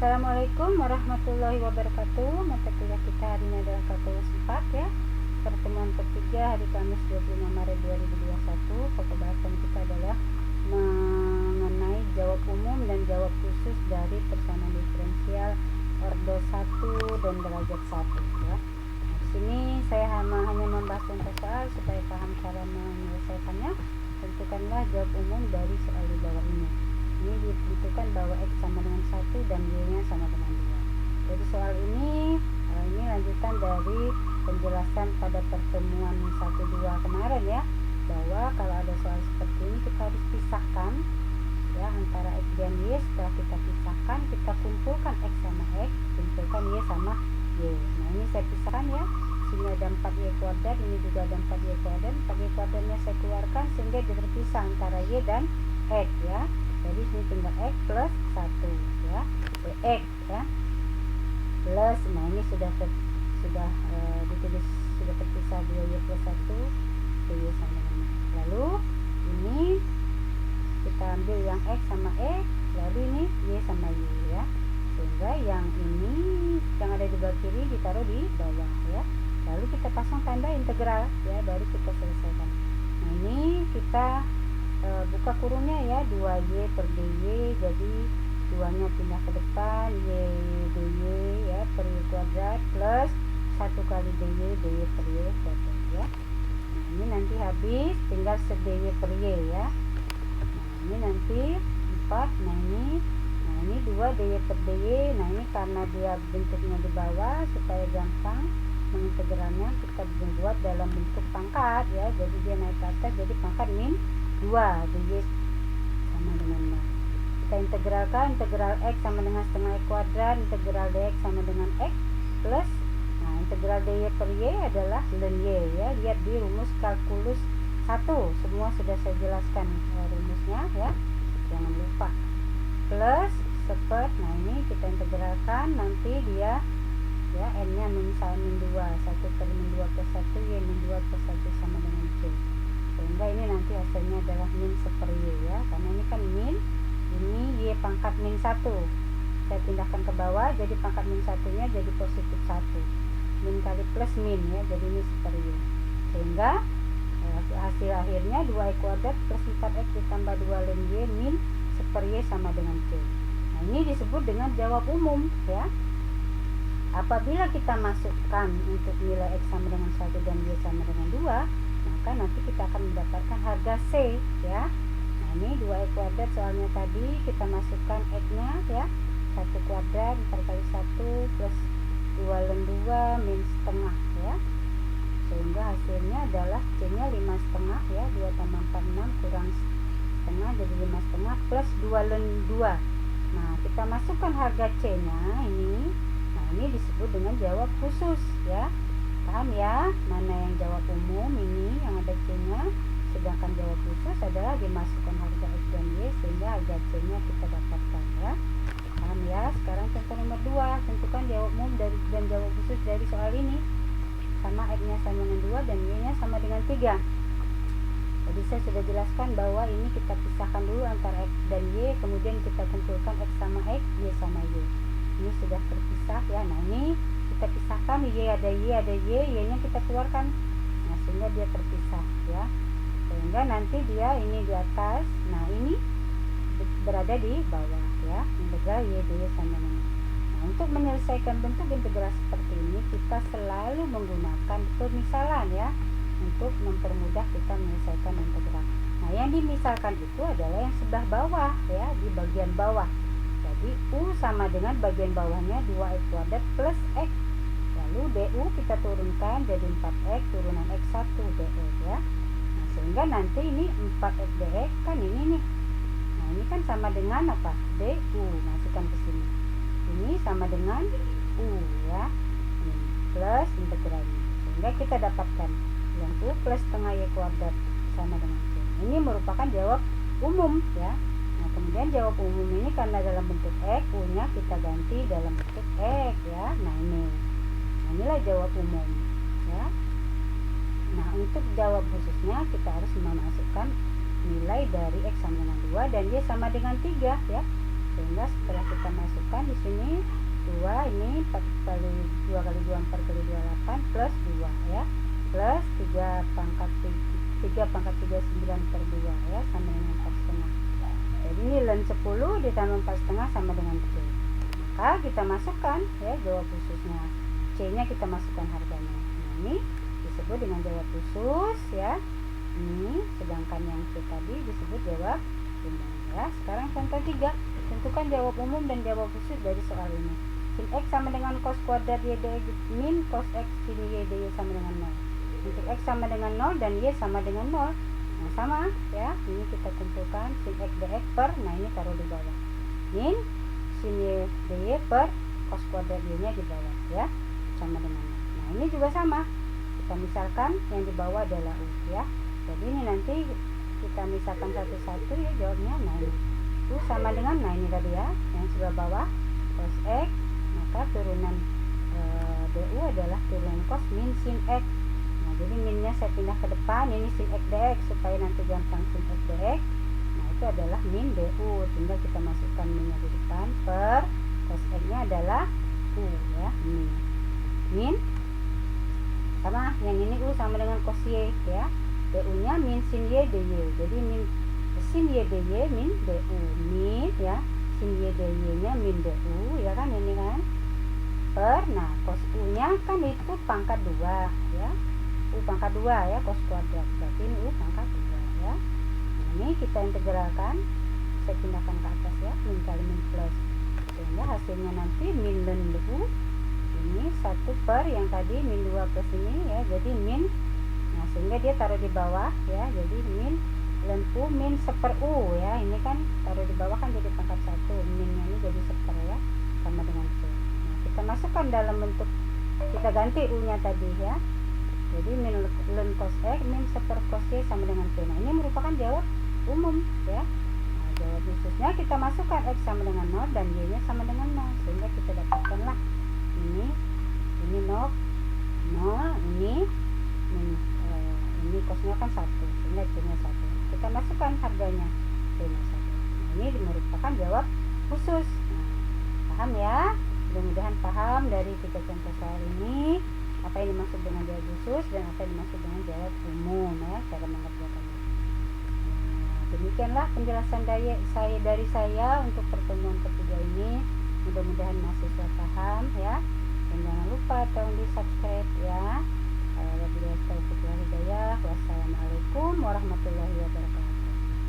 Assalamualaikum warahmatullahi wabarakatuh. Mata kuliah kita hari ini adalah kalkulus 4 ya. Pertemuan ketiga hari Kamis 25 Maret 2021. Pokok bahasan kita adalah mengenai jawab umum dan jawab khusus dari persamaan diferensial ordo 1 dan derajat 1 ya. Nah, di sini saya hanya membahas contoh soal supaya paham cara menyelesaikannya. Tentukanlah jawab umum dari soal di bawah ini. Ini ditentukan bahwa X sama dengan 1 dan Y nya sama dengan 2. Jadi soal ini lanjutan dari penjelasan pada pertemuan 1-2 kemarin ya, bahwa kalau ada soal seperti ini kita harus pisahkan ya antara X dan Y. Setelah kita pisahkan, kita kumpulkan X sama X, kumpulkan Y sama Y. Nah ini saya pisahkan ya, sini ada 4Y kuadrat, ini juga ada 4Y kuadrat. 4Y kuadratnya saya keluarkan sehingga terpisah antara Y dan X ya. Jadi sini tinggal X plus 1 ya, X ya plus, nah ini sudah ditulis, sudah terpisah 2Y plus 1, 2Y sama dengan. Lalu ini kita ambil yang X sama X, lalu ini Y sama Y ya, sehingga yang ini yang ada di bawah kiri ditaruh di bawah ya. Lalu kita pasang tanda integral ya, baru kita selesaikan. Nah ini kita buka kurungnya ya, 2Y per dy, jadi 2 nya pindah ke depan, y dy ya per y kuadrat plus 1 kali dy per y kuadrat ya. Nah ini nanti habis tinggal se-dy per y ya. Nah ini nanti 4, nah ini 2 dy per dy. Nah ini karena dia bentuknya di bawah, supaya gampang mengintegralnya kita buat dalam bentuk pangkat ya, jadi dia naik ke atas, jadi pangkat min 2 dy sama dengan 0. Kita integralkan, integral X sama dengan setengah Y kuadrat, integral dx sama dengan X plus, nah integral dy per Y adalah ln Y ya. Lihat di rumus kalkulus 1, semua sudah saya jelaskan rumusnya ya, jangan lupa. Plus sepet, nah ini kita integralkan, nanti dia ya n nya misalnya min 2, 1 per min 2 plus 1 y min 2 plus 1 sama dengan c, sehingga ini nanti hasilnya adalah min 1 y ya, karena ini kan min, ini y pangkat min 1, saya pindahkan ke bawah, jadi pangkat min 1 nya jadi positif 1, min kali plus min ya, jadi ini 1 y, sehingga hasil akhirnya 2y kuadrat plus 4x ditambah 2 ln y min 1 y sama dengan c. Nah ini disebut dengan jawab umum ya. Apabila kita masukkan untuk nilai X sama dengan 1 dan Y sama dengan 2, maka nanti kita akan mendapatkan harga C ya. Nah ini 2Y kuadrat soalnya tadi, kita masukkan X nya ya, 1 kuadrat 4 kali 1 plus 2 ln 2 min setengah ya, sehingga hasilnya adalah C nya 5 setengah ya, 2 tambah 4 6 kurang setengah jadi 5 setengah plus 2 ln 2. Nah kita masukkan harga C nya ini. Nah ini disebut dengan jawab khusus ya, paham ya, mana yang jawab umum ini yang ada C nya, sedangkan jawab khusus adalah dimasukkan harga X dan Y sehingga harga C nya kita dapatkan ya, paham ya. Sekarang contoh nomor 2, tentukan jawab umum dan jawab khusus dari soal ini. Sama X nya sama dengan 2 dan Y nya sama dengan 3. Jadi saya sudah jelaskan bahwa ini kita pisahkan dulu antara X dan Y, kemudian kita kumpulkan X sama X, Y sama Y. Ini sudah terpisah ya. Nah ini kita pisahkan, Y ada Y ada Y nya kita keluarkan, nah sehingga dia terpisah ya, sehingga nanti dia ini di atas, nah ini berada di bawah ya, integral Y dy sama dengan. Nah untuk menyelesaikan bentuk integral seperti ini kita selalu menggunakan pemisalan ya, untuk mempermudah kita menyelesaikan integral. Nah yang dimisalkan itu adalah yang sebelah bawah ya, di bagian bawah. Jadi U sama dengan bagian bawahnya 2x kuadrat plus X, lalu DU kita turunkan jadi 4x turunan X1 dx ya. Nah sehingga nanti ini 4x dx kan ini nih, nah ini kan sama dengan apa, DU, masukkan ke sini, ini sama dengan U ya, ini plus integral ini, sehingga kita dapatkan yang U plus setengah Y kuadrat sama dengan C. Ini merupakan jawab umum ya. Nah kemudian jawab umum ini karena dalam bentuk X, U nya kita ganti dalam bentuk X ya. Nah ini, nah inilah jawab umum ya. Nah untuk jawab khususnya kita harus memasukkan nilai dari X sama dengan 2 dan Y sama dengan 3 ya, sehingga setelah kita masukkan di ini 2, ini 4 kali 2 kali 2 4 kali 2 8 plus 2 ya, plus 3 pangkat 9 per 2 ya, sama dengan 4,5. Jadi ini ln 10 ditambah 4,5 sama dengan C. Maka kita masukkan ya jawab khususnya. C nya kita masukkan harganya. Nah, ini disebut dengan jawab khusus ya. Ini sedangkan yang C tadi disebut jawab umum ya. Sekarang contoh 3, tentukan jawab umum dan jawab khusus dari soal ini. Sin X sama dengan cos kuadrat Y dx min cos X sin Y dy sama dengan 0. Untuk X sama dengan 0 dan Y sama dengan 0. Nah, sama ya. Ini kita kumpulkan sin X dx per, nah ini taruh di bawah. Min sin Y dy per cos kuadrat Y nya di bawah ya. Sama dengan 0. Nah, ini juga sama. Kita misalkan yang di bawah adalah U ya. Jadi ini nanti kita misalkan satu-satu ya jawabnya. Nah, ini U sama dengan, nah ini tadi ya, yang sebelah bawah cos X, maka turunan DU adalah turunan cos min sin X. Nah, jadi minnya saya pindah ke depan, ini sin X dx supaya nanti gampang sin X dx. Nah, itu adalah min DU, tinggal kita masukkan minnya di depan per cos X nya adalah U ya, min sama yang ini U sama dengan cos Y ya. DU nya min sin Y dy, jadi min sin Y dy min DU, min ya sin Y dy nya min DU ya kan, ini kan per, nah cos U nya kan itu pangkat 2 ya, U pangkat 2 ya, cos kuadrat, berarti ini U pangkat 2 ya. Nah, ini kita integralkan, saya pindahkan ke atas ya, min kali min plus, sehingga hasilnya nanti min ln U ini 1 per yang tadi min 2 plus ini ya, jadi min, nah sehingga dia taruh di bawah ya, jadi min ln U min 1 per U ya, ini kan taruh di bawah kan jadi pangkat 1, minnya ini jadi 1 per ya, sama dengan C. Nah, kita masukkan dalam bentuk, kita ganti U nya tadi ya, jadi min ln cos X min 1 per cos Y sama dengan C. Nah, ini merupakan jawab umum ya. Nah, jawab khususnya kita masukkan X sama dengan 0 dan Y nya sama dengan 0, sehingga kita dapatkanlah ini 0, ini ini cosnya kan 1, sehingga C nya 1. Kita masukkan harganya, C nya 1. Nah, ini merupakan jawab khusus. Nah, paham ya? Mudah-mudahan paham dari 3 contoh soal ini, apa yang dimaksud dengan jawab khusus dan apa yang dimaksud dengan jawab umum ya, cara mengerjakannya. Nah, demikianlah penjelasan dari saya untuk pertemuan ketiga ini. Mudah-mudahan mahasiswa paham ya, dan jangan lupa tolong di subscribe ya. Wassalamualaikum warahmatullahi wabarakatuh.